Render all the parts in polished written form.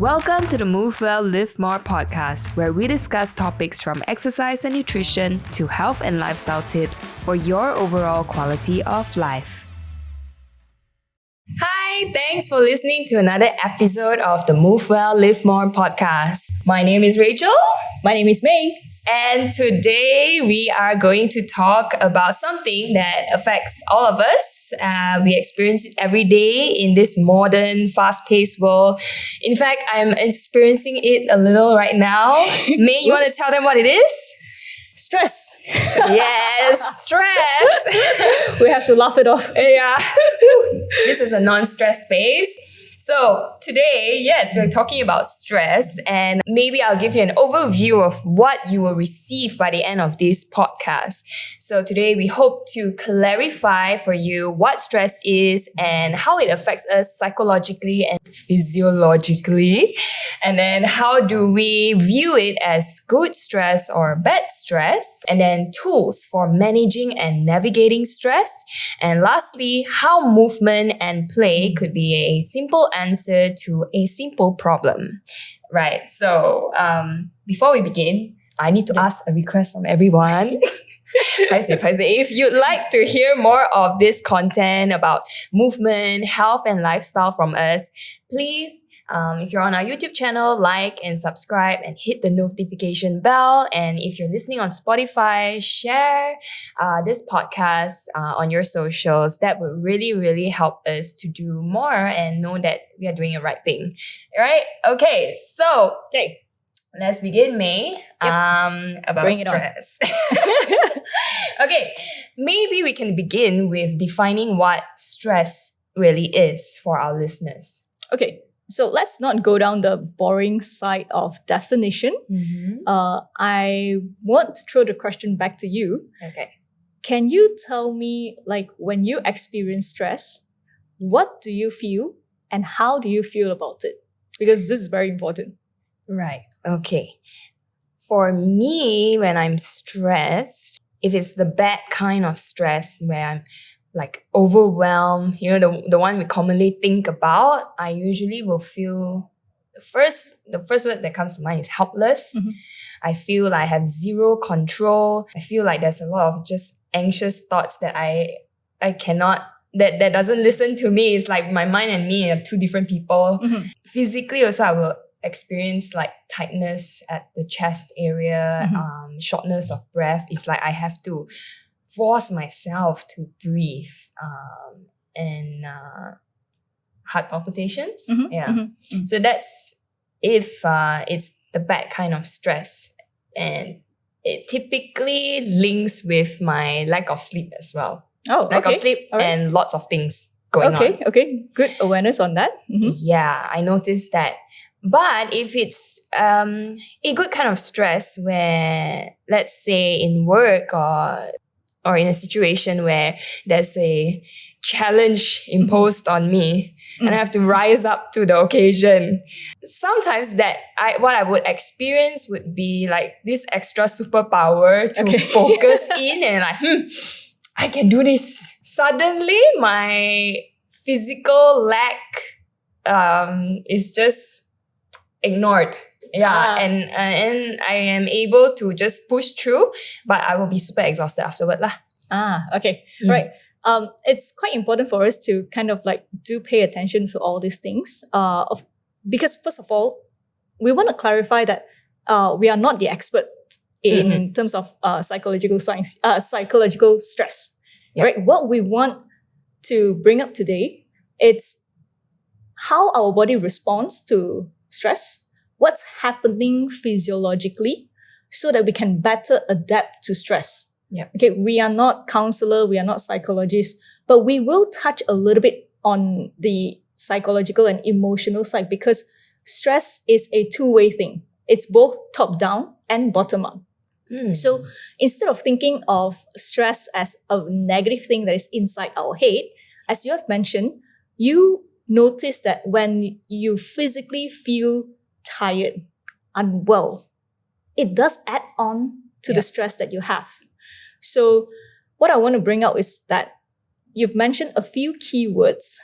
Welcome to the Move Well, Live More podcast, where we discuss topics from exercise and nutrition to health and lifestyle tips for your overall quality of life. Hi, thanks for listening to another episode of the Move Well, Live More podcast. My name is Rachel. My name is May. And today we are going to talk about something that affects all of us. We experience it every day in this modern, fast-paced world. In fact, I'm experiencing it a little right now. May, you want to tell them what it is? Stress. Yes, stress. We have to laugh it off. Yeah. This is a non-stress phase. So today, yes, we're talking about stress, and maybe I'll give you an overview of what you will receive by the end of this podcast. So today we hope to clarify for you what stress is and how it affects us psychologically and physiologically. And then how do we view it as good stress or bad stress? And then tools for managing and navigating stress. And lastly, how movement and play could be a simple answer to a simple problem. Right. So before we begin, I need to ask a request from everyone. If you'd like to hear more of this content about movement, health, and lifestyle from us, please, if you're on our YouTube channel, like and subscribe and hit the notification bell. And if you're listening on Spotify, share this podcast on your socials. That would really, really help us to do more and know that we are doing the right thing. All right? Okay. So, let's begin, May. About Bring it stress. Okay. Maybe we can begin with defining what stress really is for our listeners. Okay, so let's not go down the boring side of definition. I want to throw the question back to you. Okay. Can you tell me, like, when you experience stress, what do you feel and how do you feel about it? Because this is very important. Right. Okay. For me, when I'm stressed, if it's the bad kind of stress where I'm like overwhelmed, the one we commonly think about, I usually will feel the first word that comes to mind is helpless. I feel like I have zero control. I feel like there's a lot of just anxious thoughts that I cannot, that doesn't listen to me. It's like my mind and me are two different people. Physically also, I will experience like tightness at the chest area, shortness of breath. It's like I have to force myself to breathe, and heart palpitations. So that's if it's the bad kind of stress, and it typically links with my lack of sleep as well. Lack of sleep and lots of things going on. Okay, good awareness on that. Yeah, I noticed that. But if it's a good kind of stress where, let's say in work or in a situation where there's a challenge imposed on me and I have to rise up to the occasion, sometimes what I would experience would be like this extra superpower to focus in and like, I can do this. Suddenly, my physical lack is just ignored. And I am able to just push through, but I will be super exhausted afterward lah. Right. It's quite important for us to kind of like do pay attention to all these things. Because first of all, we want to clarify that we are not the expert in terms of psychological science, psychological stress. Right. What we want to bring up today, it's how our body responds to stress, what's happening physiologically, so that we can better adapt to stress. Okay, we are not counselor, we are not psychologists, but we will touch a little bit on the psychological and emotional side because stress is a two-way thing. It's both top-down and bottom-up. So instead of thinking of stress as a negative thing that is inside our head, as you have mentioned, you notice that when you physically feel tired, unwell, it does add on to the stress that you have. So what I want to bring out is that you've mentioned a few keywords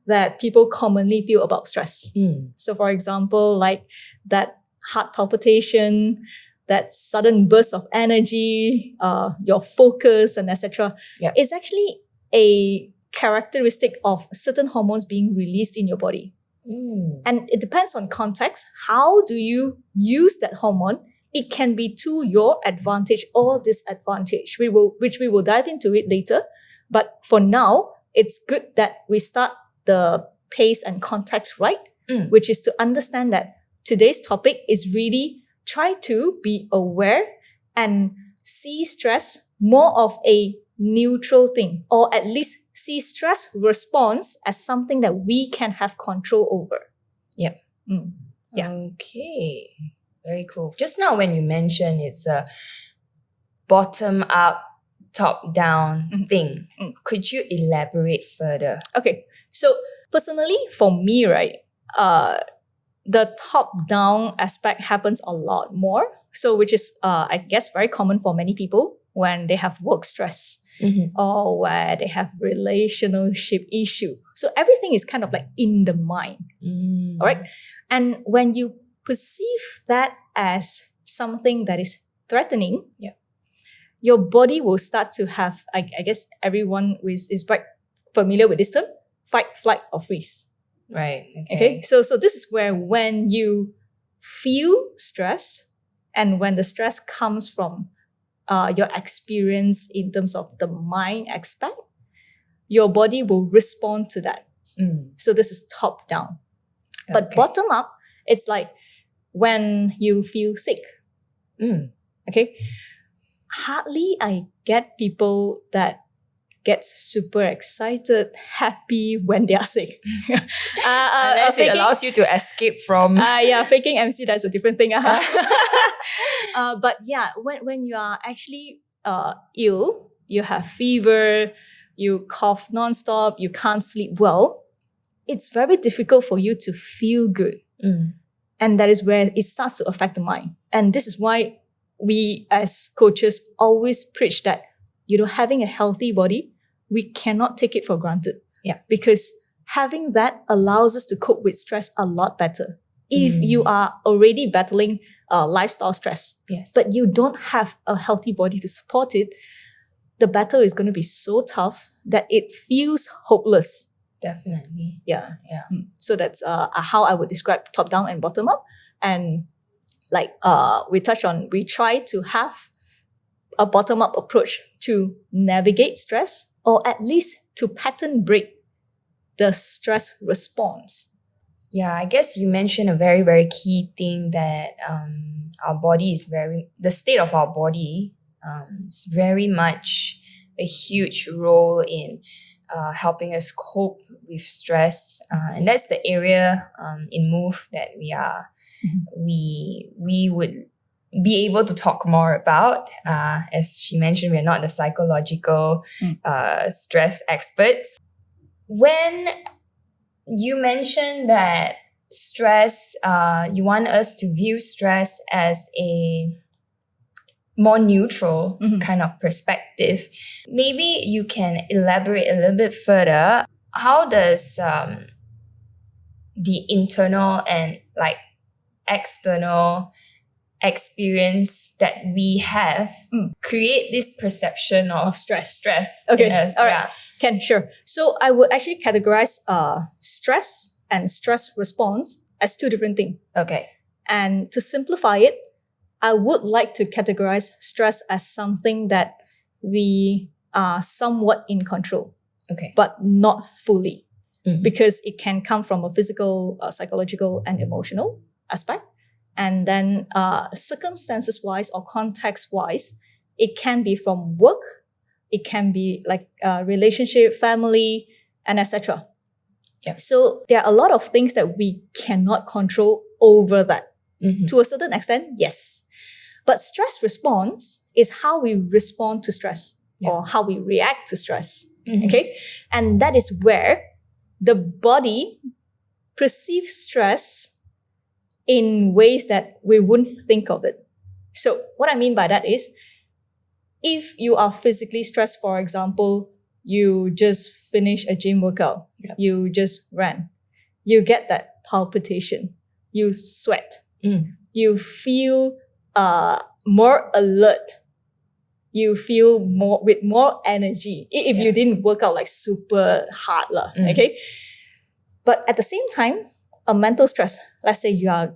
that people commonly feel about stress. Mm. So for example, like that heart palpitation, that sudden burst of energy, your focus and etc. Yeah. is actually a characteristic of certain hormones being released in your body. Mm. And it depends on context. How do you use that hormone? It can be to your advantage or disadvantage. Which we will dive into it later. But for now, it's good that we start the pace and context right, which is to understand that today's topic is really try to be aware and see stress more of a neutral thing, or at least see stress response as something that we can have control over. Yep. Yeah. Okay. Very cool. Just now when you mentioned it's a bottom up, top down thing, could you elaborate further? Okay. So personally, for me, right, the top down aspect happens a lot more. So which is, I guess, very common for many people when they have work stress or where they have relationship issue. So everything is kind of like in the mind. All right. And when you perceive that as something that is threatening, your body will start to have, I guess everyone is quite familiar with this term, fight, flight, or freeze. Right. Okay. So this is where when you feel stress and when the stress comes from your experience in terms of the mind aspect, your body will respond to that. So this is top down. But bottom up, it's like when you feel sick. Okay. Hardly I get people that get super excited, happy when they are sick. Unless it allows you to escape from... faking MC, that's a different thing. But yeah, when you are actually ill, you have fever, you cough nonstop, you can't sleep well, it's very difficult for you to feel good. And that is where it starts to affect the mind. And this is why we as coaches always preach that, having a healthy body, we cannot take it for granted. Yeah. Because having that allows us to cope with stress a lot better. If you are already battling lifestyle stress, but you don't have a healthy body to support it, the battle is going to be so tough that it feels hopeless. Definitely. Yeah. So that's how I would describe top down and bottom up. And like we touched on, we try to have a bottom up approach to navigate stress, or at least to pattern break the stress response. Yeah, I guess you mentioned a very, very key thing that our body is the state of our body is very much a huge role in helping us cope with stress. And that's the area in Move that we would be able to talk more about. As she mentioned, we're not the psychological stress experts. When you mentioned that stress, you want us to view stress as a more neutral kind of perspective. Maybe you can elaborate a little bit further. How does the internal and like external experience that we have create this perception of stress Okay, in us? all right. Can, sure. So I would actually categorize stress and stress response as two different things. Okay. And to simplify it, I would like to categorize stress as something that we are somewhat in control, but not fully, because it can come from a physical, psychological, and emotional aspect. And then circumstances-wise or context-wise, it can be from work, it can be like relationship, family, and etc. Yeah. So there are a lot of things that we cannot control over that. To a certain extent, yes. But stress response is how we respond to stress or how we react to stress. Okay? And that is where the body perceives stress in ways that we wouldn't think of it. So what I mean by that is, if you are physically stressed, for example, you just finish a gym workout, you just ran, you get that palpitation, you sweat, you feel more alert, you feel with more energy if you didn't work out like super hard lah, okay? But at the same time, a mental stress, let's say you are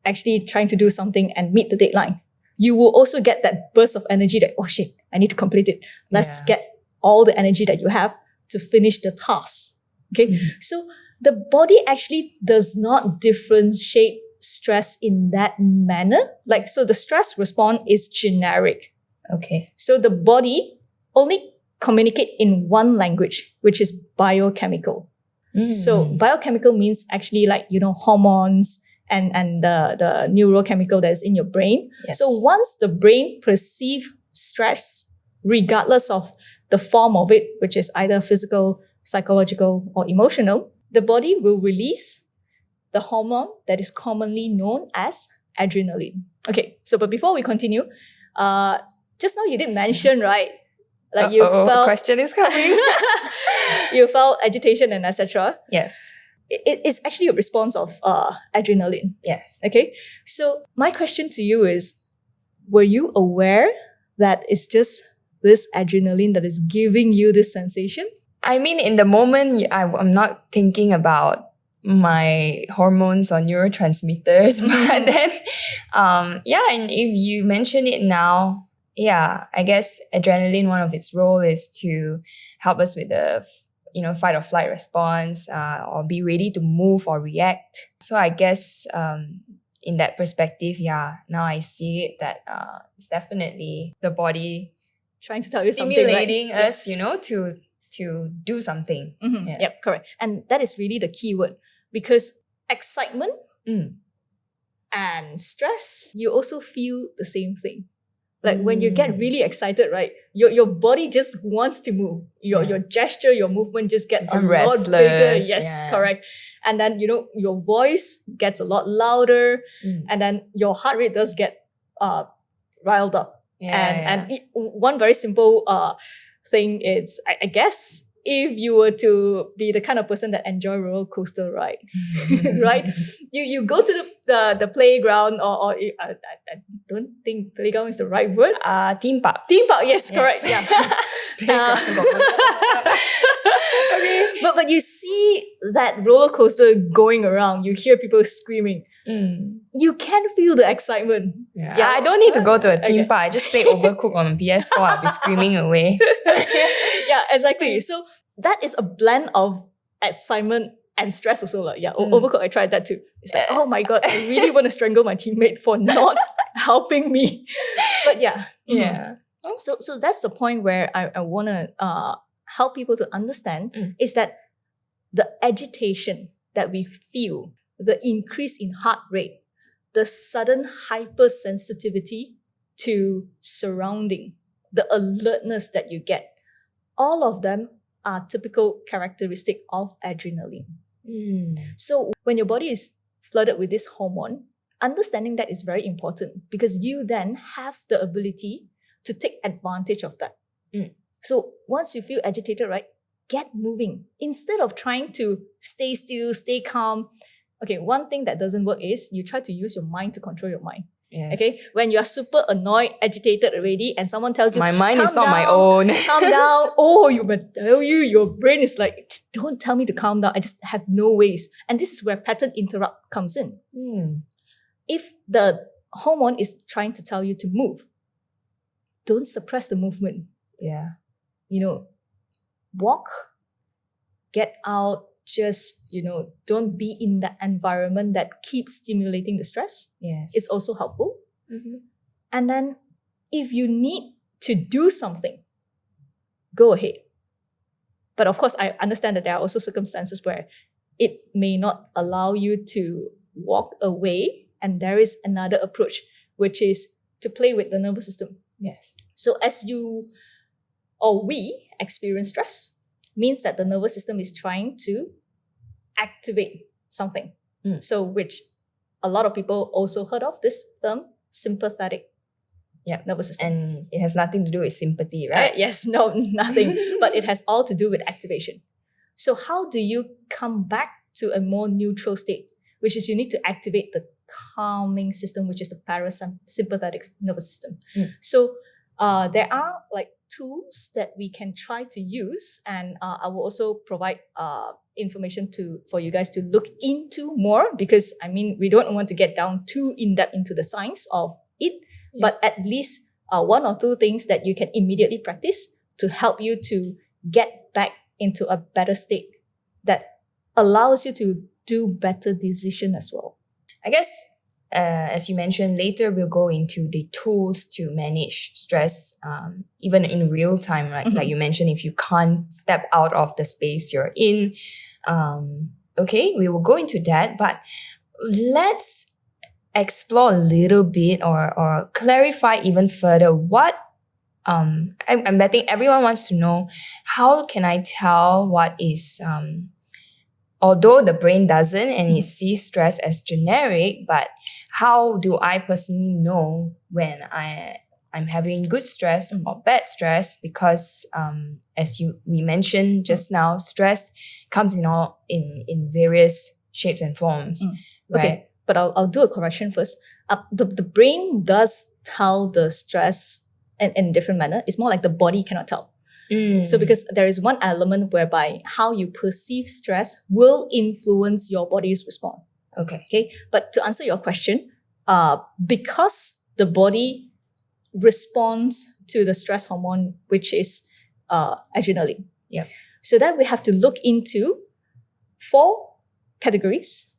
actually trying to do something and meet the deadline, you will also get that burst of energy that, oh shit, I need to complete it. Let's get all the energy that you have to finish the task. Okay. So the body actually does not differentiate stress in that manner. Like, so the stress response is generic. Okay. So the body only communicate in one language, which is biochemical. So biochemical means actually like, hormones and the neurochemical that is in your brain. Yes. So once the brain perceives stress, regardless of the form of it, which is either physical, psychological, or emotional, the body will release the hormone that is commonly known as adrenaline. Okay, so but before we continue, just now you did mention, right? Like you felt question is coming. you felt agitation and etc. Yes. It's actually a response of adrenaline. Yes. Okay, so my question to you is, were you aware that it's just this adrenaline that is giving you this sensation? I mean, in the moment, I'm not thinking about my hormones or neurotransmitters, but then, and if you mention it now, I guess adrenaline, one of its role is to help us with the fight or flight response, or be ready to move or react. So I guess in that perspective, now I see it that it's definitely the body trying to tell you something, stimulating right? us, to do something. Yep, correct. And that is really the key word, because excitement and stress, you also feel the same thing. Like when you get really excited, right? Your body just wants to move. Your gesture, your movement just get a lot bigger. Yes, correct. And then, your voice gets a lot louder. And then your heart rate does get riled up. One very simple thing is, I guess, if you were to be the kind of person that enjoy roller coaster ride, right? You go to the playground or I don't think playground is the right word. Theme park. Theme park, yes, correct. Yeah. Okay. But you see that roller coaster going around, you hear people screaming. You can feel the excitement. Yeah, I don't need to go to a theme park. I just play Overcooked on PS4. I'll be screaming away. Yeah, exactly. So that is a blend of excitement and stress also. Overcooked, I tried that too. It's like, oh my God, I really want to strangle my teammate for not helping me. But So that's the point where I want to help people to understand is that the agitation that we feel, the increase in heart rate, the sudden hypersensitivity to surrounding, the alertness that you get, all of them are typical characteristic of adrenaline. So when your body is flooded with this hormone, understanding that is very important, because you then have the ability to take advantage of that. So once you feel agitated, right, get moving. Instead of trying to stay still, stay calm. Okay, one thing that doesn't work is you try to use your mind to control your mind. Yes. Okay, when you are super annoyed, agitated already, and someone tells you, my mind is not down, my own. Calm down. Oh, your brain is like, don't tell me to calm down. I just have no ways. And this is where pattern interrupt comes in. If the hormone is trying to tell you to move, don't suppress the movement. Yeah. Walk, get out, just, don't be in that environment that keeps stimulating the stress. Yes. It's also helpful. And then if you need to do something, go ahead. But of course, I understand that there are also circumstances where it may not allow you to walk away. And there is another approach, which is to play with the nervous system. Yes. So as you or we experience stress, means that the nervous system is trying to activate something. So which a lot of people also heard of this term, sympathetic nervous system. And it has nothing to do with sympathy, right? Yes, no, nothing. But it has all to do with activation. So how do you come back to a more neutral state? Which is you need to activate the calming system, which is the parasympathetic nervous system. So there are like tools that we can try to use, and I will also provide information for you guys to look into more, because I mean, we don't want to get down too in depth into the science of it, but at least one or two things that you can immediately practice to help you to get back into a better state that allows you to do better decision as well. I guess, as you mentioned, later we'll go into the tools to manage stress, even in real time, right? Like you mentioned, if you can't step out of the space you're in. Okay, we will go into that, but let's explore a little bit or clarify even further what I'm betting everyone wants to know, how can I tell what is although the brain doesn't and it sees stress as generic, but how do I personally know when I'm having good stress or bad stress? Because as we mentioned just now, stress comes in various shapes and forms. Right? Okay, but I'll do a correction first. The brain does tell the stress in different manner. It's more like the body cannot tell. So because there is one element whereby how you perceive stress will influence your body's response. Okay. But to answer your question, because the body responds to the stress hormone, which is adrenaline. Yeah. So then we have to look into 4 categories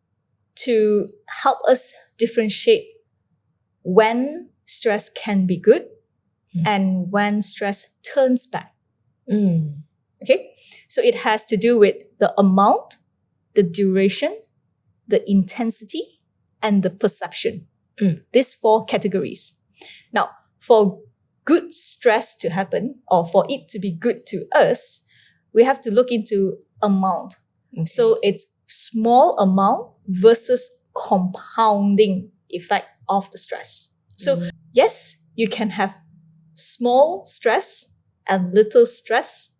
to help us differentiate when stress can be good and when stress turns bad. Okay, so it has to do with the amount, the duration, the intensity, and the perception. These 4 categories. Now, for good stress to happen, or for it to be good to us, we have to look into amount. So it's small amount versus compounding effect of the stress. So yes, you can have small stress and little stress,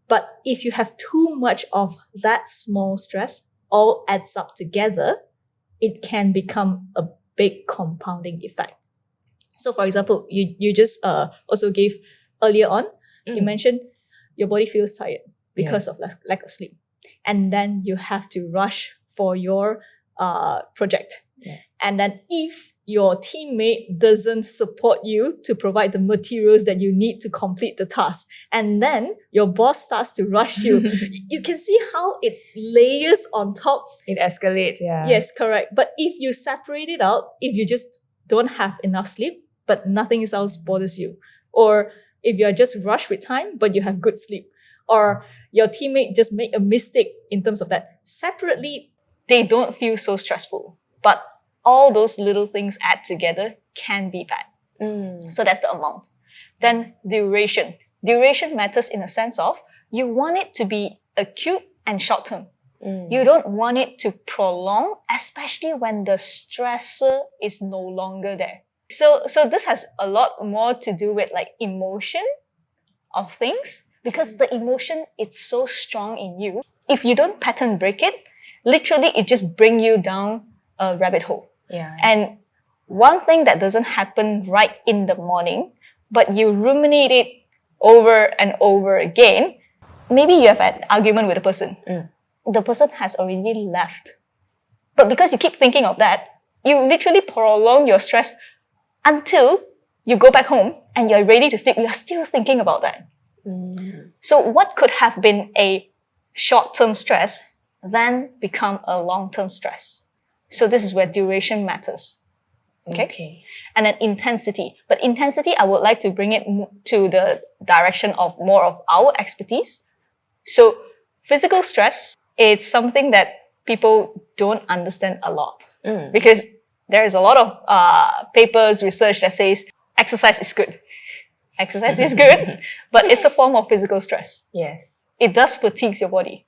but if you have too much of that small stress, all adds up together, it can become a big compounding effect. So for example, you just also gave earlier on, you mentioned your body feels tired because of lack of sleep. And then you have to rush for your project. And then if your teammate doesn't support you to provide the materials that you need to complete the task, and then your boss starts to rush you, you can see how it layers on top. It escalates, yeah. Yes, correct. But if you separate it out, if you just don't have enough sleep, but nothing else bothers you, or if you're just rushed with time, but you have good sleep, or your teammate just make a mistake in terms of that, separately, they don't feel so stressful. But all those little things add together can be bad. So that's the amount. Then duration. Duration matters in a sense of you want it to be acute and short term. You don't want it to prolong, especially when the stressor is no longer there. So this has a lot more to do with like emotion of things, because the emotion is so strong in you. If you don't pattern break it, literally it just bring you down a rabbit hole. Yeah. And one thing that doesn't happen right in the morning, but you ruminate it over and over again, maybe you have an argument with a person. The person has already left. But because you keep thinking of that, you literally prolong your stress until you go back home and you're ready to sleep. You're still thinking about that. So what could have been a short-term stress then become a long-term stress. So this is where duration matters. Okay. And then intensity. But intensity, I would like to bring it to the direction of more of our expertise. So physical stress is something that people don't understand a lot. Because there is a lot of papers, research that says exercise is good. Exercise is good, but it's a form of physical stress. Yes. It does fatigue your body.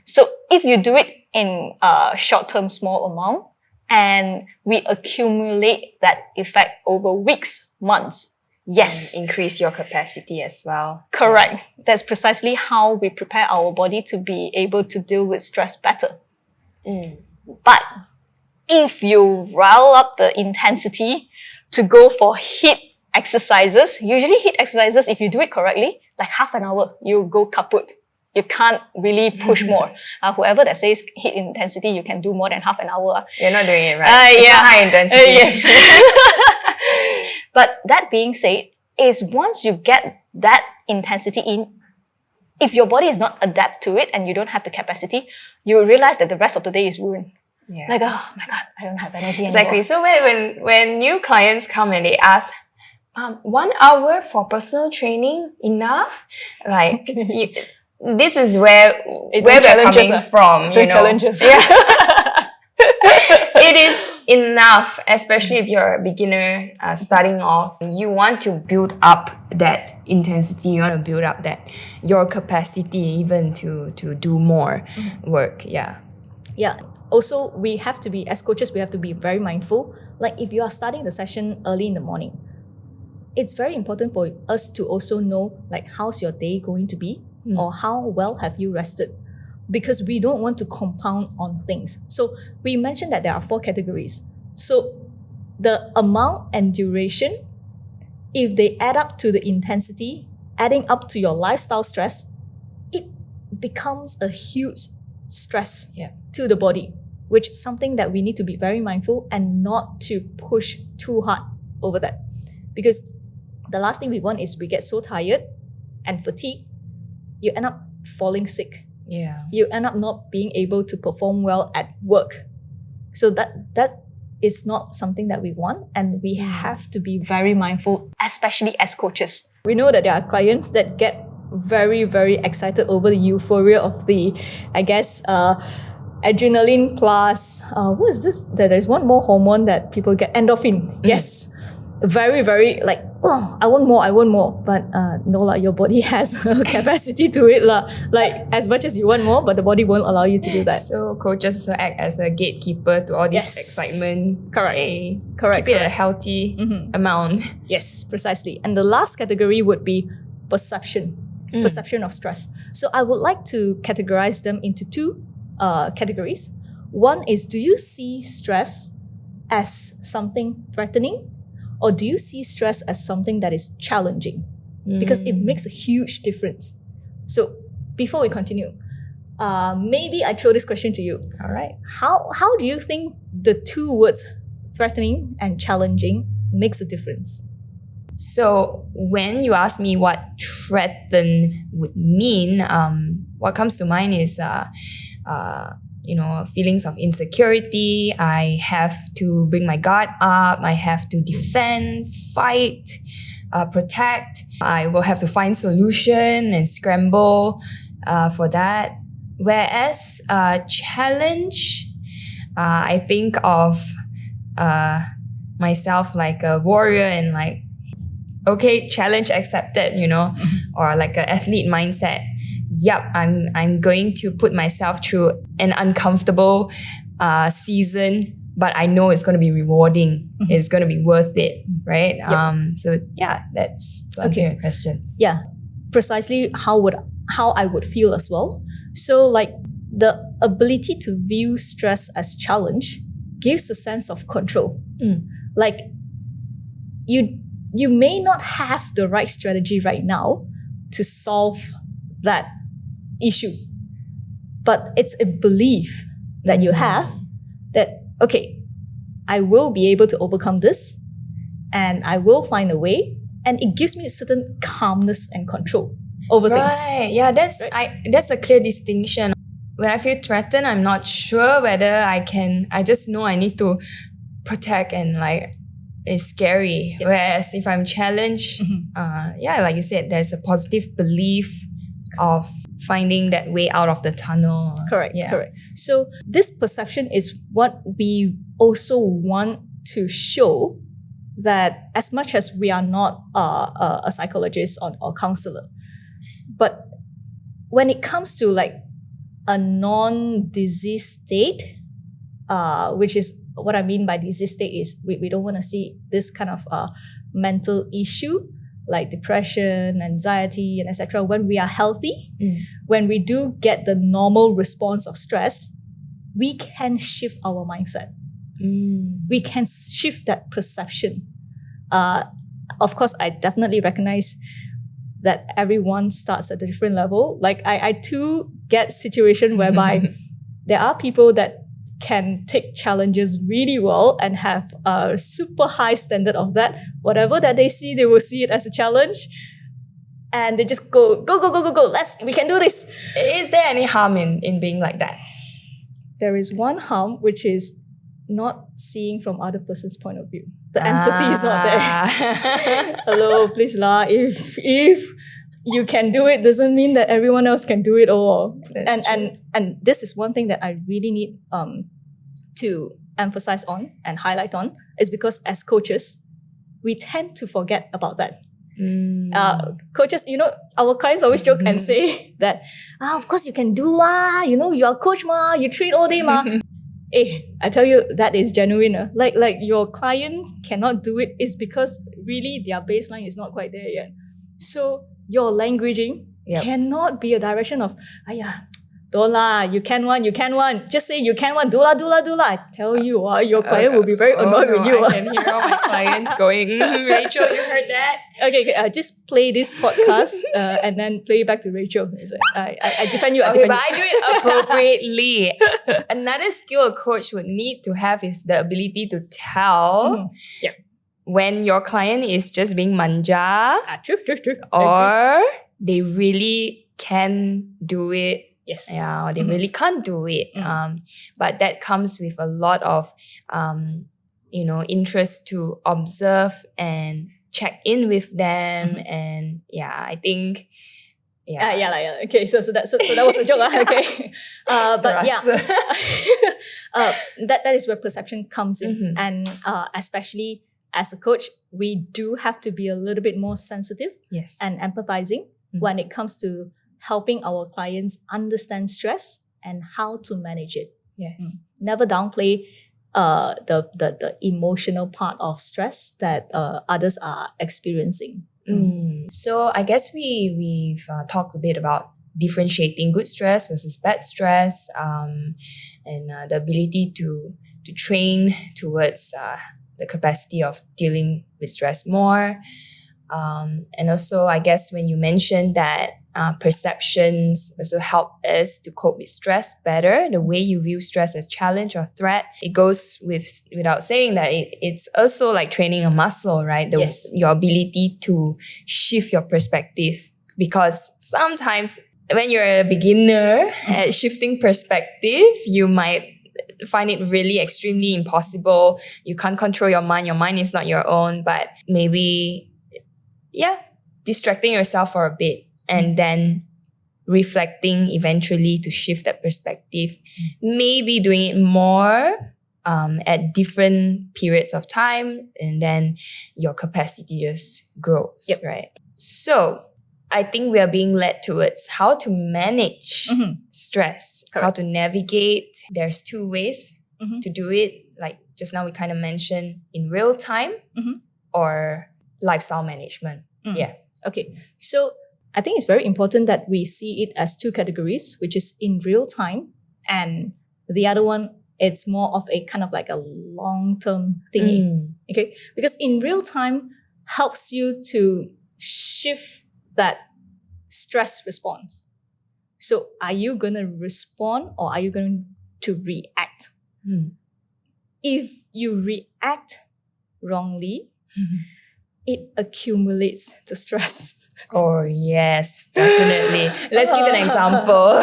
So if you do it in a short-term small amount and we accumulate that effect over weeks, months, Yes. Increase your capacity as well. Correct. That's precisely how we prepare our body to be able to deal with stress better. But if you rile up the intensity to go for HIIT exercises, usually HIIT exercises, if you do it correctly, like half an hour, you go kaput. You can't really push more. Whoever that says HIIT intensity, you can do more than half an hour. You're not doing it right. It's not high intensity. Yes. But that being said, is once you get that intensity in, if your body is not adapt to it and you don't have the capacity, you will realize that the rest of the day is ruined. Yeah. Like, oh my God, I don't have energy Exactly. anymore. So when new clients come and they ask, 1 hour for personal training enough? Like this is where we're coming from. You know, challenges. Yeah. It is enough, especially if you're a beginner starting off. You want to build up that intensity. You want to build up that your capacity even to do more work. Yeah. Yeah. Also, we have to be, as coaches, we have to be very mindful. Like if you are starting the session early in the morning, it's very important for us to also know like how's your day going to be or how well have you rested, because we don't want to compound on things. So we mentioned that there are 4 categories. So the amount and duration, if they add up to the intensity, adding up to your lifestyle stress, it becomes a huge stress to the body, which is something that we need to be very mindful and not to push too hard over that. Because the last thing we want is we get so tired and fatigued, you end up falling sick. Yeah. You end up not being able to perform well at work. So that is not something that we want, and we have to be very mindful, especially as coaches. We know that there are clients that get very, very excited over the euphoria of the, I guess, adrenaline plus, what is this? There's one more hormone that people get, endorphin. Yes. Very, very like, oh, I want more. But no lah, your body has a capacity to it lah. Like as much as you want more, but the body won't allow you to do that. So coaches also act as a gatekeeper to all this excitement. Correct. Hey, Correct. Keep it a healthy amount. Yes, precisely. And the last category would be perception of stress. So I would like to categorize them into 2 categories. One is, do you see stress as something threatening, or do you see stress as something that is challenging? Because it makes a huge difference. So before we continue, maybe I throw this question to you. All right. How do you think the 2 words, threatening and challenging, makes a difference? So when you ask me what threaten would mean, what comes to mind is feelings of insecurity. I have to bring my guard up. I have to defend, fight, protect. I will have to find solution and scramble for that. Whereas challenge, I think of myself like a warrior and like, okay, challenge accepted, or like an athlete mindset. Yep, I'm going to put myself through an uncomfortable season, but I know it's going to be rewarding. It's going to be worth it, right? Yep. So yeah, that's to answer your question. Yeah, precisely how I would feel as well. So like the ability to view stress as challenge gives a sense of control. Like you may not have the right strategy right now to solve that issue, but it's a belief that you have that, okay, I will be able to overcome this and I will find a way, and it gives me a certain calmness and control over things. Right. Yeah, that's a clear distinction. When I feel threatened, I'm not sure whether I just know I need to protect and like it's scary. Yep. Whereas if I'm challenged, like you said, there's a positive belief of finding that way out of the tunnel. Correct. So this perception is what we also want to show, that as much as we are not a psychologist or counselor, but when it comes to like a non-disease state, which is what I mean by disease state is we don't want to see this kind of mental issue like depression, anxiety, and etc., when we are healthy, when we do get the normal response of stress, we can shift our mindset. We can shift that perception. Of course, I definitely recognize that everyone starts at a different level. Like I too get situation whereby there are people that can take challenges really well and have a super high standard of that. Whatever that they see, they will see it as a challenge. And they just go. We can do this. Is there any harm in being like that? There is one harm, which is not seeing from other person's point of view. The empathy is not there. Hello, please lah. If you can do it, doesn't mean that everyone else can do it all. And this is one thing that I really need to emphasize on and highlight on, is because as coaches, we tend to forget about that. Coaches, our clients always joke and say that, of course you can do lah, you're a coach ma, you train all day ma. I tell you, that is genuine. Like your clients cannot do it is because really their baseline is not quite there yet. So your languaging cannot be a direction of, don't lah, you can one. Just say you can one, do lah. I tell you, your client will be very annoyed with you. I can hear all my clients going, Rachel, you heard that? Okay, just play this podcast and then play it back to Rachel. I defend you. But I do it appropriately. Another skill a coach would need to have is the ability to tell when your client is just being manja, True. or they really can do it. Yes. Yeah, or they really can't do it. But that comes with a lot of, interest to observe and check in with them. And I think, Okay, so that was a joke. Okay. But that is where perception comes in. And especially as a coach, we do have to be a little bit more sensitive and empathizing when it comes to helping our clients understand stress and how to manage it. Yes. Never downplay the emotional part of stress that others are experiencing. So I guess we've talked a bit about differentiating good stress versus bad stress, and the ability to train towards the capacity of dealing with stress more. And also, I guess when you mentioned that perceptions also help us to cope with stress better, the way you view stress as challenge or threat, it goes without saying that it's also like training a muscle, right? Your ability to shift your perspective, because sometimes when you're a beginner at shifting perspective, you might find it really extremely impossible. You can't control your mind is not your own, but maybe distracting yourself for a bit and then reflecting eventually to shift that perspective. Maybe doing it more at different periods of time, and then your capacity just grows, right? So I think we are being led towards how to manage stress, how to navigate. There's two ways to do it. Like just now we kind of mentioned in real time or lifestyle management. Okay, so I think it's very important that we see it as two categories, which is in real time, and the other one, it's more of a kind of like a long-term thingy. Okay, because in real time helps you to shift that stress response. So are you going to respond or are you going to react? If you react wrongly, it accumulates the stress. Oh, yes, definitely. Let's give an example.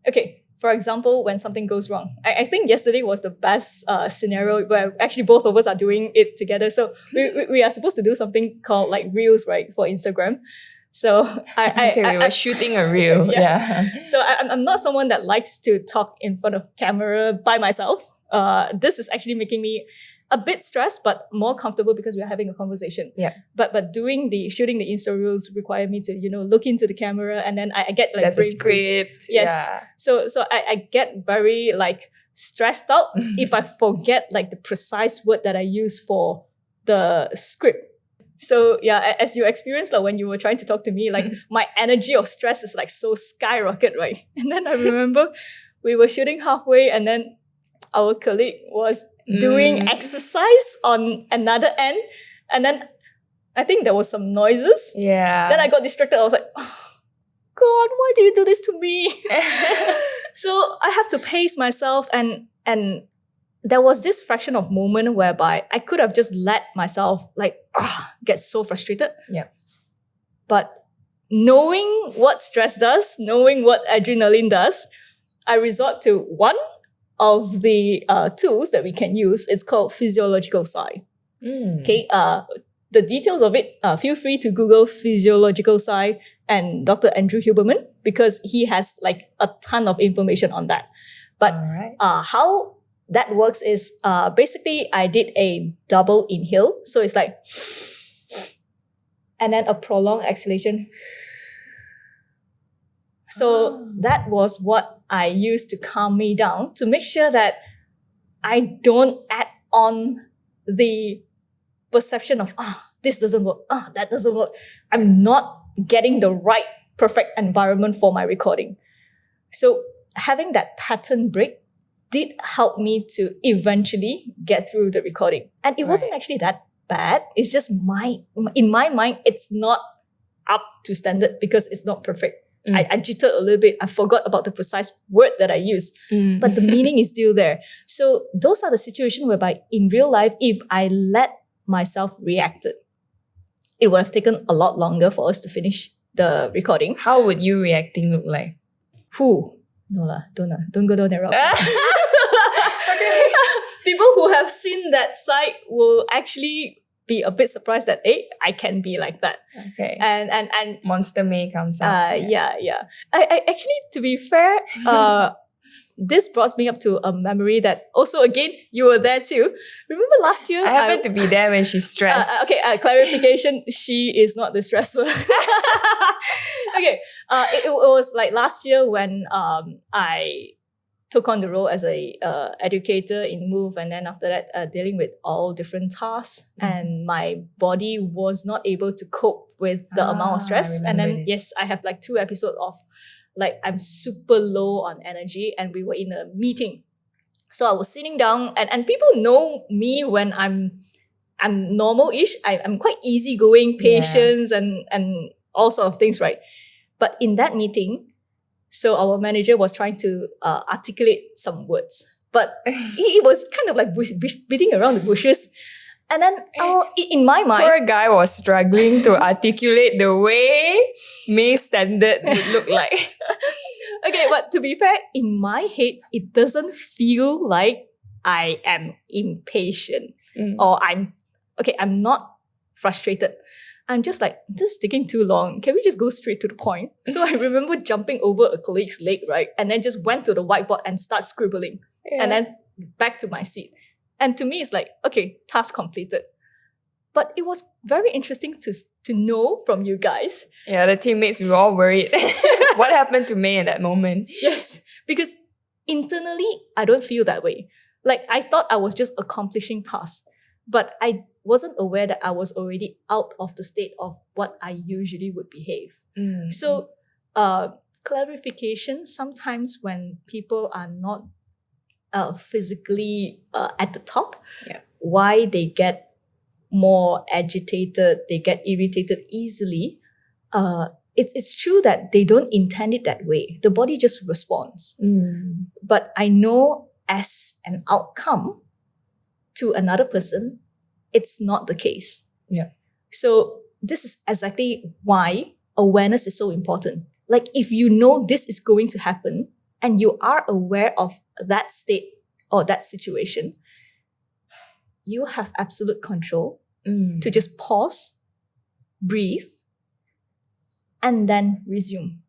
Okay, for example, when something goes wrong. I think yesterday was the best scenario where actually both of us are doing it together. So we are supposed to do something called like reels, right, for Instagram. So we were shooting a reel. So I'm not someone that likes to talk in front of camera by myself. This is actually making me a bit stressed, but more comfortable because we're having a conversation. But shooting the Insta reels require me to, look into the camera, and then I get like there's a script. So I get very like stressed out if I forget like the precise word that I use for the script. So yeah, as you experienced like when you were trying to talk to me, like my energy of stress is like so skyrocket, right? And then I remember we were shooting halfway, and then our colleague was doing exercise on another end, and then I think there was some noises. Yeah. Then I got distracted. I was like, oh, God, why do you do this to me? So I have to pace myself, and there was this fraction of moment whereby I could have just let myself like get so frustrated. Yeah. But knowing what stress does, knowing what adrenaline does, I resort to one of the tools that we can use. It's called physiological sigh. Okay. The details of it, feel free to Google physiological sigh and Dr. Andrew Huberman, because he has like a ton of information on that. But how that works is basically I did a double inhale. So it's like, and then a prolonged exhalation. So that was what I used to calm me down, to make sure that I don't add on the perception of, this doesn't work, that doesn't work. I'm not getting the right perfect environment for my recording. So having that pattern break did help me to eventually get through the recording. And it wasn't actually that bad. It's just in my mind, it's not up to standard because it's not perfect. I jittered a little bit. I forgot about the precise word that I used, but the meaning is still there. So those are the situations whereby in real life, if I let myself react, it would have taken a lot longer for us to finish the recording. How would you reacting look like? No lah, don't go down that route. People who have seen that side will actually be a bit surprised that I can be like that. Okay. And Monster May comes out. Yeah. I actually, to be fair, this brought me up to a memory that also, again, you were there too. Remember last year? I happened to be there when she's stressed. Clarification, she is not the stressor. Okay, it was like last year when I took on the role as a educator in Move, and then after that, dealing with all different tasks, and my body was not able to cope with the amount of stress. And then, yes, I have like 2 episodes of like I'm super low on energy, and we were in a meeting. So I was sitting down, and people know me when I'm normal-ish. I'm quite easygoing, patience, and all sort of things, right? But in that meeting, so our manager was trying to articulate some words, but he was kind of like beating around the bushes. And then in my mind, poor guy was struggling to articulate the way May's standard would look like. Okay, but to be fair, in my head, it doesn't feel like I am impatient or I'm not frustrated. I'm just like, this is taking too long. Can we just go straight to the point? So I remember jumping over a colleague's leg, right? And then just went to the whiteboard and start scribbling. Yeah. And then back to my seat. And to me, it's like, okay, task completed. But it was very interesting to know from you guys. Yeah, the teammates, we were all worried. What happened to May in that moment? Yes, because internally, I don't feel that way. Like, I thought I was just accomplishing tasks. But I wasn't aware that I was already out of the state of what I usually would behave. So, clarification, sometimes when people are not physically at the top, why they get more agitated, they get irritated easily, it's true that they don't intend it that way. The body just responds. But I know as an outcome to another person, it's not the case. Yeah. So this is exactly why awareness is so important. Like if you know this is going to happen and you are aware of that state or that situation, you have absolute control to just pause, breathe, and then resume.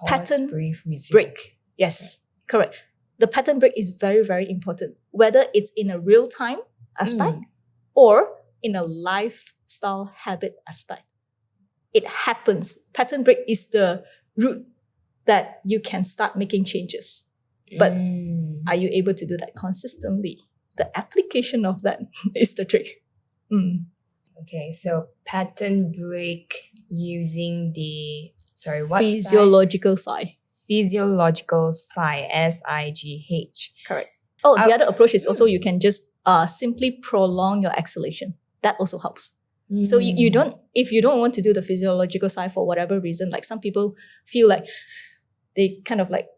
Pattern break. Yes, correct. The pattern break is very, very important. Whether it's in a real-time aspect or in a lifestyle habit aspect. It happens. Pattern break is the route that you can start making changes. But are you able to do that consistently? The application of that is the trick. Okay, so pattern break using the what Physiological sigh. physiological sigh, SIGH. Correct. Oh, the Uh, other approach is also you can just simply prolong your exhalation. That also helps. So you don't, if you don't want to do the physiological sigh for whatever reason, like some people feel like they kind of like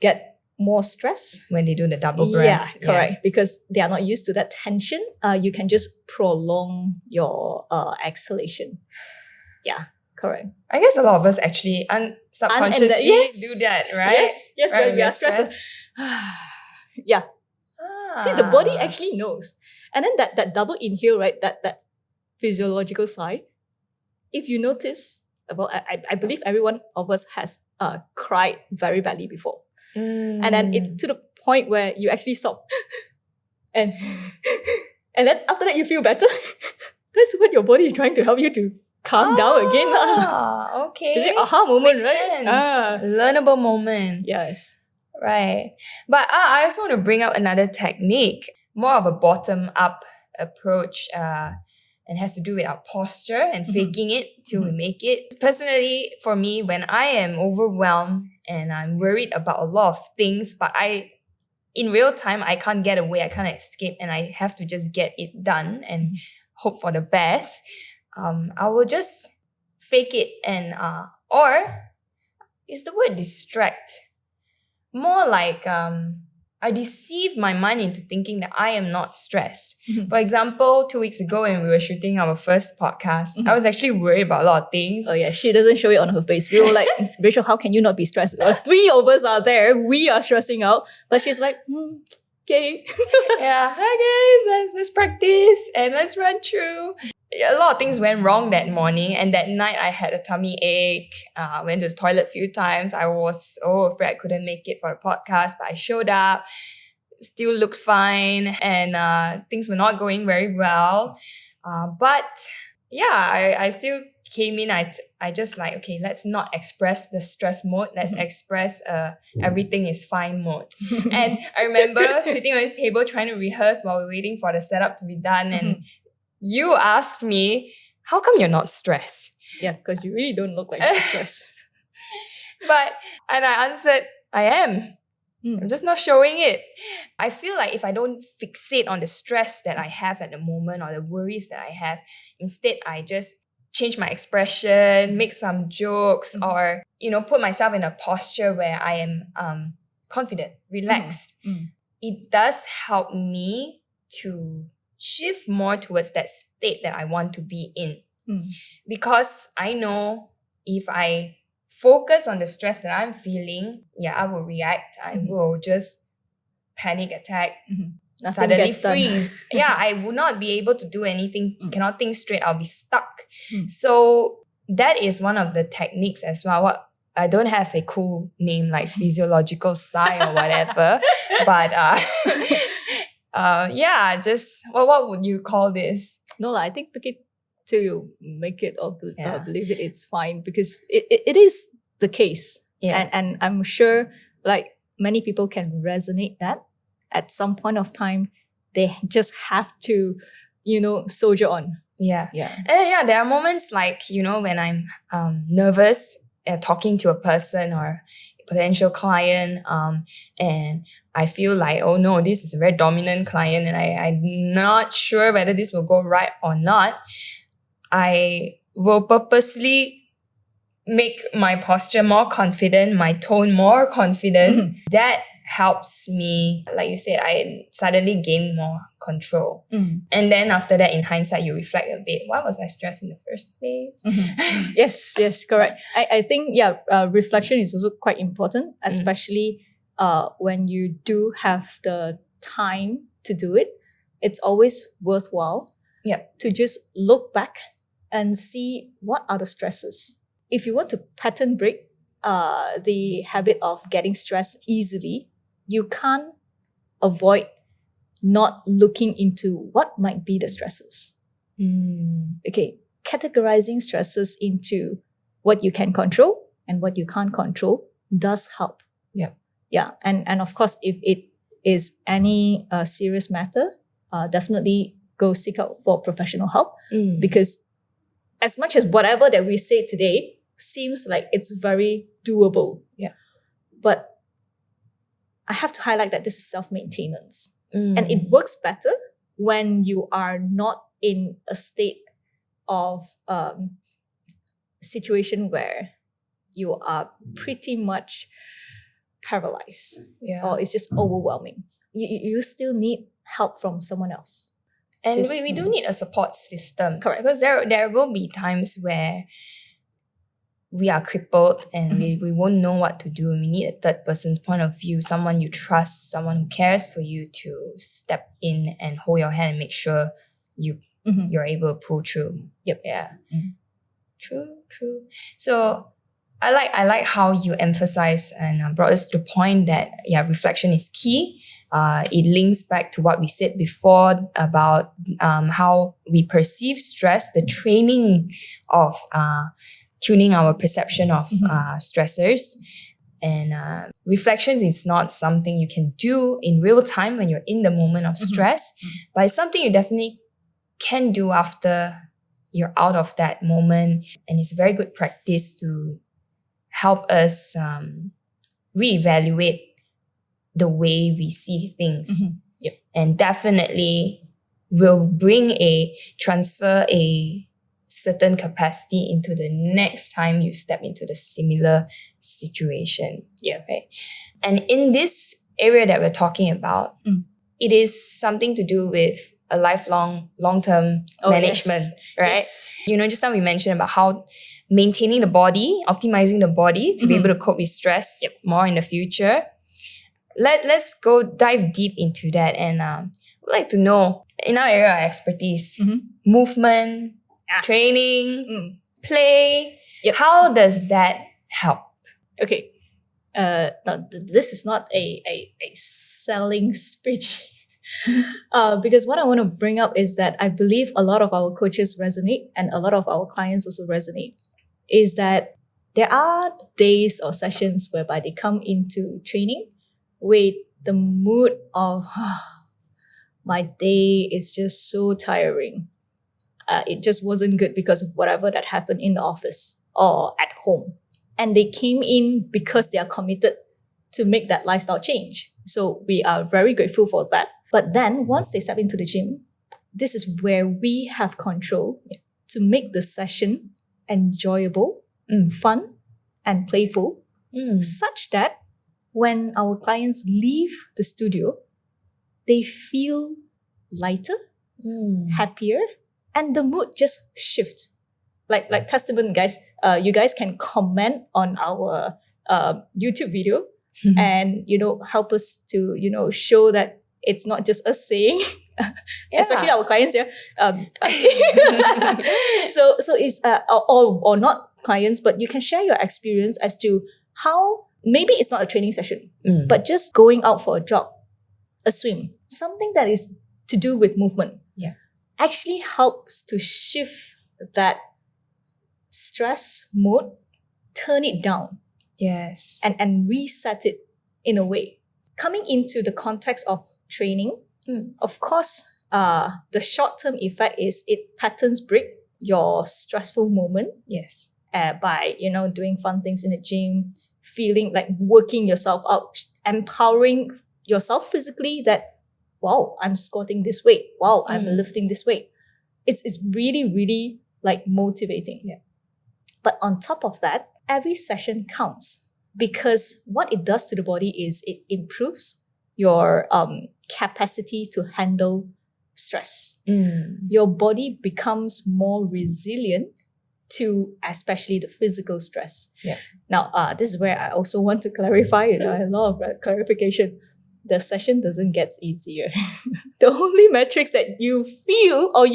get more stress when they do the double breath. Yeah, correct. Because they are not used to that tension. You can just prolong your exhalation. Yeah, correct. I guess a lot of us actually subconsciously yes. do that, right? Yes, right, when we are stressed. Yeah. See, the body actually knows. And then that double inhale, right? That physiological sigh. If you notice, well, I believe every one of us has cried very badly before. And then it to the point where you actually stop and then after that you feel better. That's what your body is trying to help you to calm down again. Okay. Is it aha moment, Makes right? sense. Learnable moment. Yes. Right. But I also want to bring up another technique, more of a bottom-up approach, and has to do with our posture and faking it till we make it. Personally, for me, when I am overwhelmed and I'm worried about a lot of things, but in real time, I can't get away, I can't escape, and I have to just get it done and hope for the best, I will just fake it and, or is the word distract? More like I deceive my mind into thinking that I am not stressed. For example, 2 weeks ago when we were shooting our first podcast, I was actually worried about a lot of things. Oh yeah, she doesn't show it on her face. We were like, Rachel, how can you not be stressed? 3 of us are there. We are stressing out. But she's like, okay. Yeah, hi guys, let's practice and let's run through. A lot of things went wrong that morning, and that night I had a tummy ache, went to the toilet a few times. I was afraid I couldn't make it for the podcast, but I showed up, still looked fine, and things were not going very well. But yeah, I still came in. I just like, okay, let's not express the stress mode. Let's express everything is fine mode. And I remember sitting on this table trying to rehearse while we're waiting for the setup to be done, and you asked me, how come you're not stressed? Yeah, because you really don't look like you're stressed. And I answered, I am. I'm just not showing it. I feel like if I don't fixate on the stress that I have at the moment or the worries that I have, instead I just change my expression, make some jokes, or, put myself in a posture where I am confident, relaxed. It does help me to shift more towards that state that I want to be in. Because I know if I focus on the stress that I'm feeling, I will react. I will just panic attack, suddenly freeze. I will not be able to do anything, cannot think straight, I'll be stuck. So that is one of the techniques as well. I don't have a cool name like physiological sigh or whatever, but just what would you call this? No, I think to make it or believe it, it's fine because it is the case. And I'm sure like many people can resonate that at some point of time. They just have to, soldier on. Yeah. There are moments like, when I'm nervous talking to a person or a potential client, and I feel like, oh no, this is a very dominant client and I'm not sure whether this will go right or not. I will purposely make my posture more confident, my tone more confident. That helps me, like you said, I suddenly gain more control. And then after that, in hindsight, you reflect a bit. Why was I stressed in the first place? Yes, correct. I think, reflection is also quite important, especially when you do have the time to do it. It's always worthwhile to just look back and see what are the stresses. If you want to pattern break the habit of getting stressed easily, you can't avoid not looking into what might be the stresses. Okay, categorizing stresses into what you can control and what you can't control does help. Yeah, and of course, if it is any serious matter, definitely go seek out for professional help. Mm. Because as much as whatever that we say today seems like it's very doable, but I have to highlight that this is self-maintenance. And it works better when you are not in a state of situation where you are pretty much paralyzed or it's just overwhelming. You still need help from someone else. And we do need a support system. Correct. Because there will be times where we are crippled and we won't know what to do. We need a third person's point of view, someone you trust, someone who cares for you to step in and hold your hand and make sure you're able to pull through. Yep. Yeah. True. So I like how you emphasize and brought us to the point that reflection is key. It links back to what we said before about how we perceive stress, the training of tuning our perception of stressors. And reflections is not something you can do in real time when you're in the moment of stress, but it's something you definitely can do after you're out of that moment. And it's a very good practice to help us reevaluate the way we see things. And definitely will transfer a certain capacity into the next time you step into the similar situation. Right? And in this area that we're talking about, it is something to do with a lifelong, long-term management, right? Yes. Just now we mentioned about how maintaining the body, optimizing the body to be able to cope with stress more in the future. Let's go dive deep into that. And I'd like to know, in our area of expertise, movement, training, play, how does that help? Okay. Now, this is not a selling speech. Because what I want to bring up is that I believe a lot of our coaches resonate and a lot of our clients also resonate, is that there are days or sessions whereby they come into training with the mood of, my day is just so tiring. It just wasn't good because of whatever that happened in the office or at home. And they came in because they are committed to make that lifestyle change. So we are very grateful for that. But then once they step into the gym, this is where we have control to make the session enjoyable, fun, and playful, such that when our clients leave the studio, they feel lighter, happier, and the mood just shift. Like testament, guys, you guys can comment on our YouTube video and, help us to, show that it's not just us saying, especially our clients here. So it's or not clients, but you can share your experience as to how maybe it's not a training session, but just going out for a jog, a swim, something that is to do with movement, actually helps to shift that stress mode, turn it down, and reset it in a way. Coming into the context of training, of course, the short-term effect is it patterns break your stressful moment. By doing fun things in the gym, feeling like working yourself out, empowering yourself physically that, wow, I'm squatting this weight. Wow, I'm lifting this weight. It's really, really like motivating. But on top of that, every session counts because what it does to the body is it improves your capacity to handle stress. Your body becomes more resilient to especially the physical stress. Now, this is where I also want to clarify, I have a lot of clarification. The session doesn't get easier. The only metrics that you feel or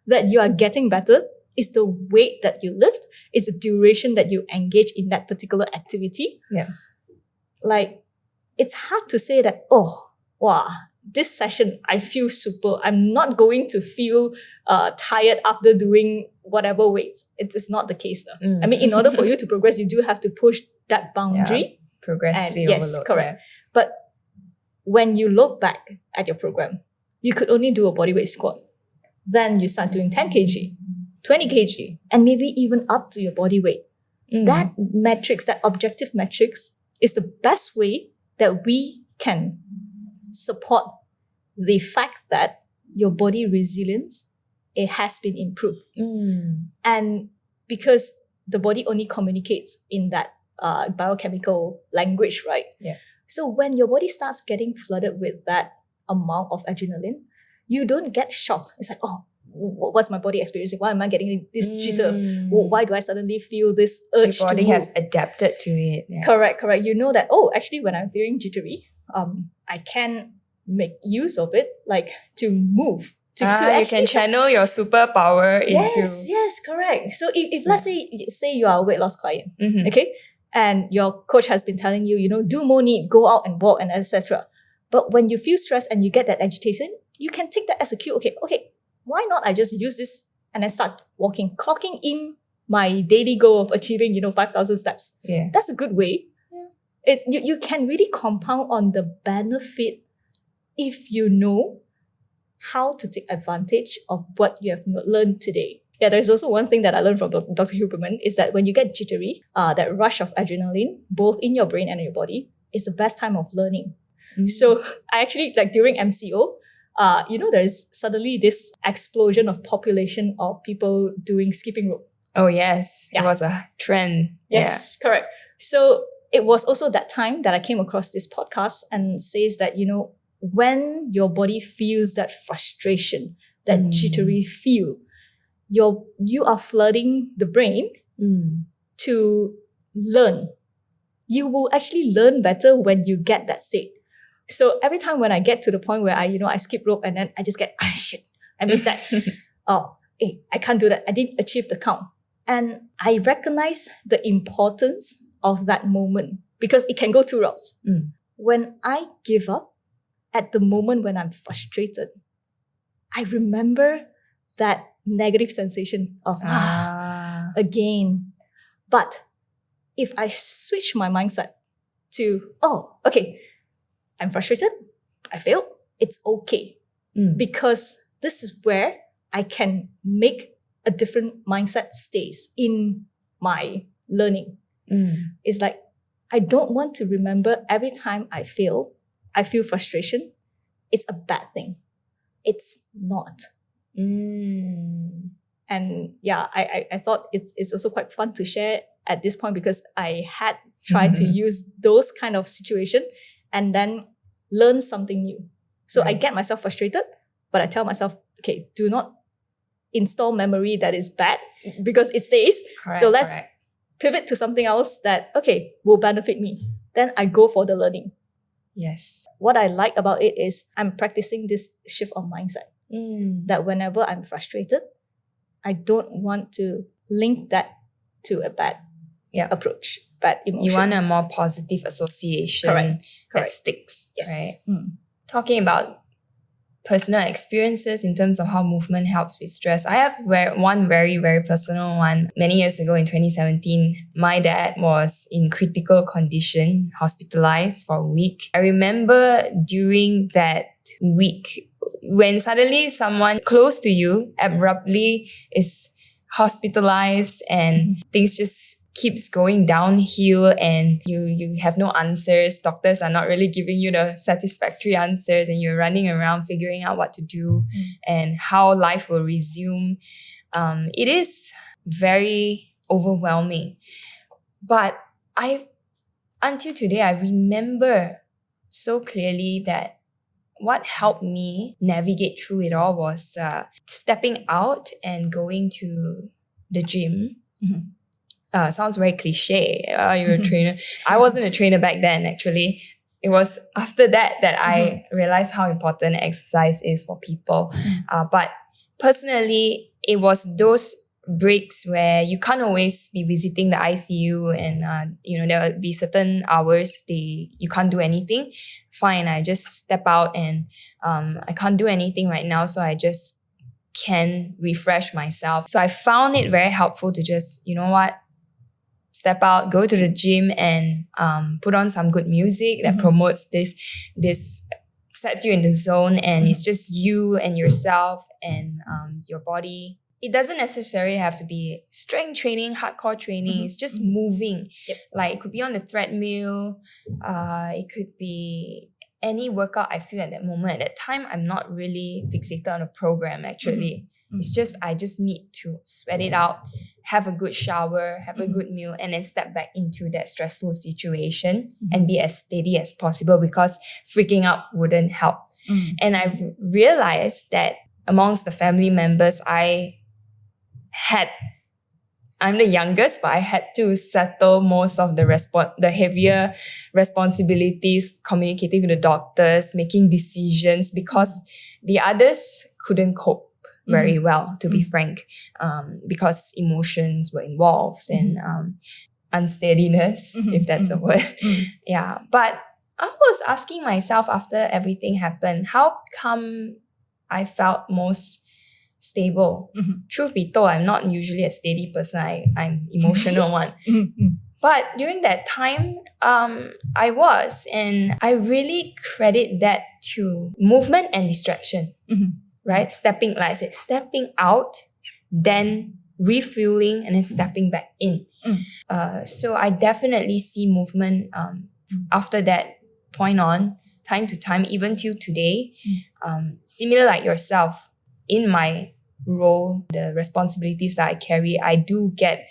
that you are getting better is the weight that you lift, is the duration that you engage in that particular activity. Like, it's hard to say that, this session, I feel super. I'm not going to feel tired after doing whatever weights. It is not the case though. I mean, in order for you to progress, you do have to push that boundary. Progressively Yes, overload. correct. But when you look back at your program, you could only do a bodyweight squat. Then you start doing 10 kg, 20 kg, and maybe even up to your body weight. That metrics, that objective metrics, is the best way that we can support the fact that your body resilience, it has been improved. And because the body only communicates in that biochemical language, right? Yeah. So when your body starts getting flooded with that amount of adrenaline, you don't get shocked. It's like, oh, what's my body experiencing? Why am I getting this jitter? Why do I suddenly feel this urge Your body to move? has adapted to it. Yeah. Correct. You know that, oh, actually when I'm feeling jittery, I can make use of it, like to move. To you actually can channel your superpower into... Yes, correct. So if let's say you are a weight loss client, Mhm. okay, and your coach has been telling you, do more NEAT, go out and walk and etc. But when you feel stressed and you get that agitation, you can take that as a cue. Okay, why not I just use this and then start walking, clocking in my daily goal of achieving, 5,000 steps. Yeah. That's a good way. Yeah. You can really compound on the benefit if you know how to take advantage of what you have learned today. Yeah, there's also one thing that I learned from Dr. Huberman is that when you get jittery, that rush of adrenaline, both in your brain and in your body, is the best time of learning. So I actually, like during MCO, there's suddenly this explosion of population of people doing skipping rope. Oh, yes. Yeah. It was a trend. Yes, correct. So it was also that time that I came across this podcast and says that, when your body feels that frustration, that jittery feel, you are flooding the brain to learn. You will actually learn better when you get that state. So every time when I get to the point where I skip rope and then I just get, shit, I missed that. I can't do that. I didn't achieve the count. And I recognize the importance of that moment because it can go two routes. When I give up, at the moment when I'm frustrated, I remember that negative sensation of again. But if I switch my mindset to, I'm frustrated, I failed, it's okay. Because this is where I can make a different mindset stays in my learning. It's like, I don't want to remember every time I feel frustration, it's a bad thing. It's not. And yeah, I thought it's also quite fun to share at this point because I had tried to use those kind of situation and then learn something new. So I get myself frustrated, but I tell myself, okay, do not install memory that is bad because it stays. So let's pivot to something else that, will benefit me. Then I go for the learning. Yes. What I like about it is I'm practicing this shift of mindset. That whenever I'm frustrated, I don't want to link that to a bad approach, bad emotion. You want a more positive association that sticks. Yes. Right? Talking about personal experiences in terms of how movement helps with stress. I have one very, very personal one. Many years ago in 2017, my dad was in critical condition, hospitalized for a week. I remember during that week, when suddenly someone close to you abruptly is hospitalized and things just keeps going downhill and you have no answers. Doctors are not really giving you the satisfactory answers and you're running around figuring out what to do and how life will resume. It is very overwhelming. But until today, I remember so clearly that what helped me navigate through it all was stepping out and going to the gym. Sounds very cliche. You're a trainer. I wasn't a trainer back then, actually. It was after that I realized how important exercise is for people. But personally, it was those breaks where you can't always be visiting the ICU and there will be certain hours you can't do anything. Fine, I just step out and I can't do anything right now, so I just can refresh myself. So I found it very helpful to just, step out, go to the gym and put on some good music that promotes this sets you in the zone, and it's just you and yourself and your body. It doesn't necessarily have to be strength training, hardcore training. It's just moving. Yep. Like it could be on the treadmill. It could be any workout I feel at that moment. At that time, I'm not really fixated on a program actually. It's just, I just need to sweat it out, have a good shower, have a good meal, and then step back into that stressful situation and be as steady as possible, because freaking out wouldn't help. And I've realized that amongst the family members, I'm the youngest, but I had to settle most of the heavier responsibilities, communicating with the doctors, making decisions, because the others couldn't cope very well, to be frank, because emotions were involved and unsteadiness, if that's a word. Yeah, but I was asking myself after everything happened, how come I felt most stable? Truth be told, I'm not usually a steady person. I'm emotional one. But during that time, I was, and I really credit that to movement and distraction, right? Like I said, stepping out, then refueling, and then stepping back in. So I definitely see movement after that point on, time to time, even till today. Similar like yourself, in my role, the responsibilities that I carry, I do get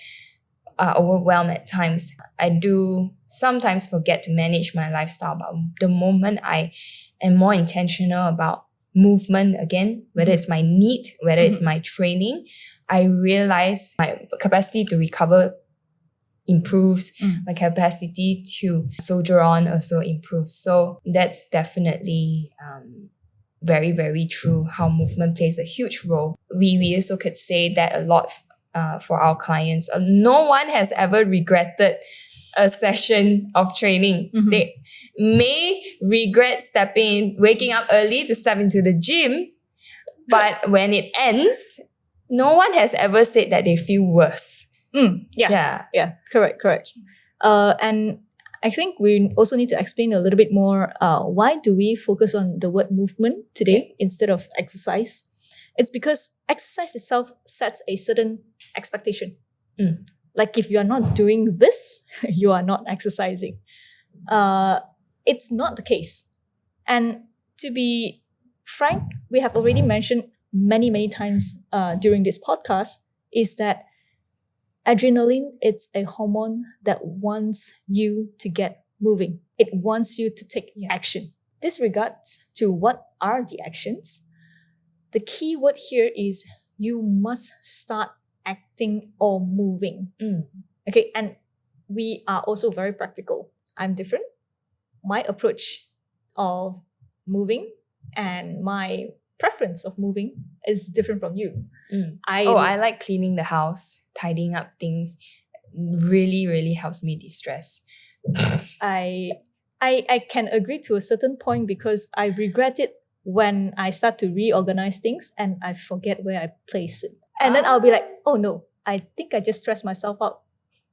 overwhelmed at times. I do sometimes forget to manage my lifestyle, but the moment I am more intentional about movement again, whether it's my need, whether it's my training, I realize my capacity to recover improves, my capacity to soldier on also improves. So that's definitely very, very true, how movement plays a huge role. We also could say that a lot for our clients. No one has ever regretted a session of training. They may regret waking up early to step into the gym, but when it ends, no one has ever said that they feel worse. Yeah, correct. And I think we also need to explain a little bit more why do we focus on the word movement today instead of exercise. It's because exercise itself sets a certain expectation. Like if you are not doing this, you are not exercising. It's not the case. And to be frank, we have already mentioned many times during this podcast, is that adrenaline, it's a hormone that wants you to get moving. It wants you to take action. This regards to what are the actions. The key word here is you must start acting or moving. Okay, and we are also very practical. I'm different. My approach of moving and my preference of moving is different from you. I like cleaning the house, tidying up things. Really helps me de-stress. I can agree to a certain point, because I regret it when I start to reorganize things and I forget where I place it. And then I'll be like, oh no, I think I just stressed myself out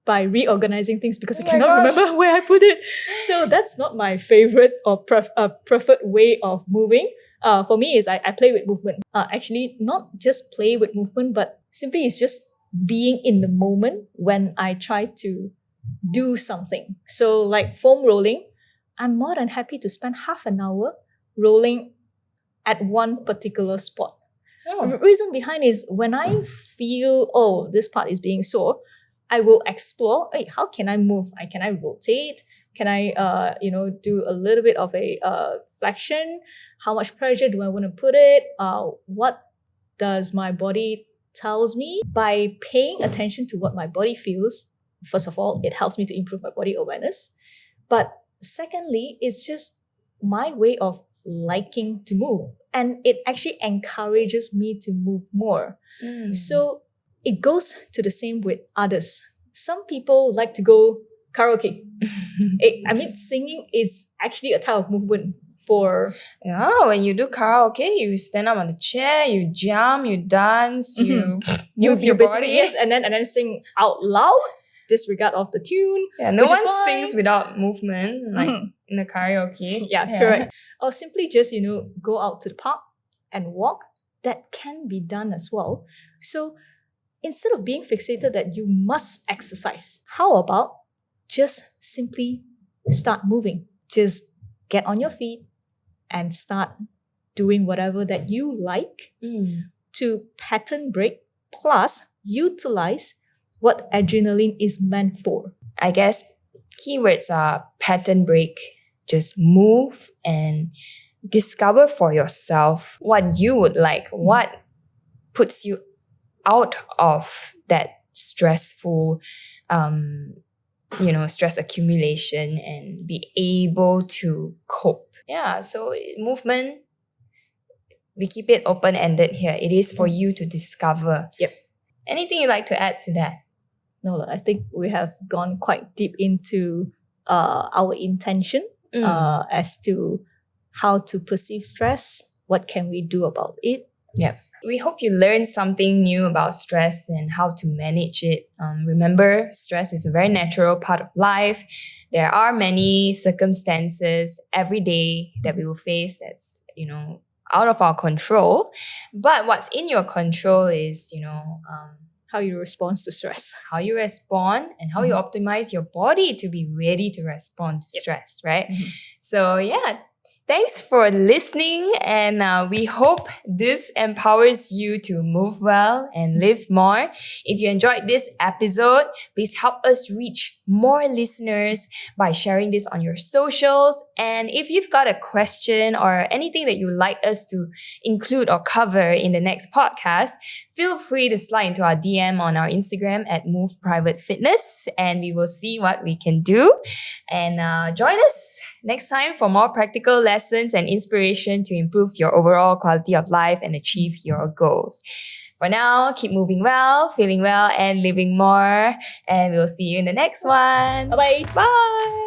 by reorganizing things because I cannot remember where I put it. So that's not my favorite or preferred way of moving. For me is I play with movement. Actually, not just play with movement, but simply it's just being in the moment when I try to do something. So like foam rolling, I'm more than happy to spend half an hour rolling at one particular spot. The reason behind is when I feel, this part is being sore, I will explore, how can I move? Can I rotate? Can I, do a little bit of a flexion? How much pressure do I want to put it? What does my body tells me? By paying attention to what my body feels, first of all, it helps me to improve my body awareness. But secondly, it's just my way of liking to move. And it actually encourages me to move more. So it goes to the same with others. Some people like to go karaoke. Singing is actually a type of movement for... Yeah, when you do karaoke, you stand up on the chair, you jump, you dance, you move your body. Yes, and then sing out loud. disregard of the tune. Yeah, no which is one fine. sings without movement, like Mhm. in the karaoke. Yeah, correct. Or simply just, go out to the park and walk. That can be done as well. So instead of being fixated that you must exercise, how about just simply start moving? Just get on your feet and start doing whatever that you like to pattern break, plus utilize what adrenaline is meant for. I guess keywords are pattern break, just move and discover for yourself what you would like, what puts you out of that stressful stress accumulation and be able to cope. Yeah, so movement, we keep it open-ended here. It is for you to discover. Yep. Anything you'd like to add to that? No, I think we have gone quite deep into our intention as to how to perceive stress, what can we do about it. Yep. We hope you learned something new about stress and how to manage it. Remember, stress is a very natural part of life. There are many circumstances every day that we will face that's, out of our control. But what's in your control is, how you respond to stress. How you respond and how you optimize your body to be ready to respond to stress, right? So yeah, thanks for listening, and we hope this empowers you to move well and live more. If you enjoyed this episode, please help us reach more listeners by sharing this on your socials. And if you've got a question or anything that you'd like us to include or cover in the next podcast, feel free to slide into our DM on our Instagram at Move Private Fitness, and we will see what we can do. And join us next time for more practical lessons and inspiration to improve your overall quality of life and achieve your goals. For now, keep moving well, feeling well, and living more. And we'll see you in the next one. Bye-bye. Bye.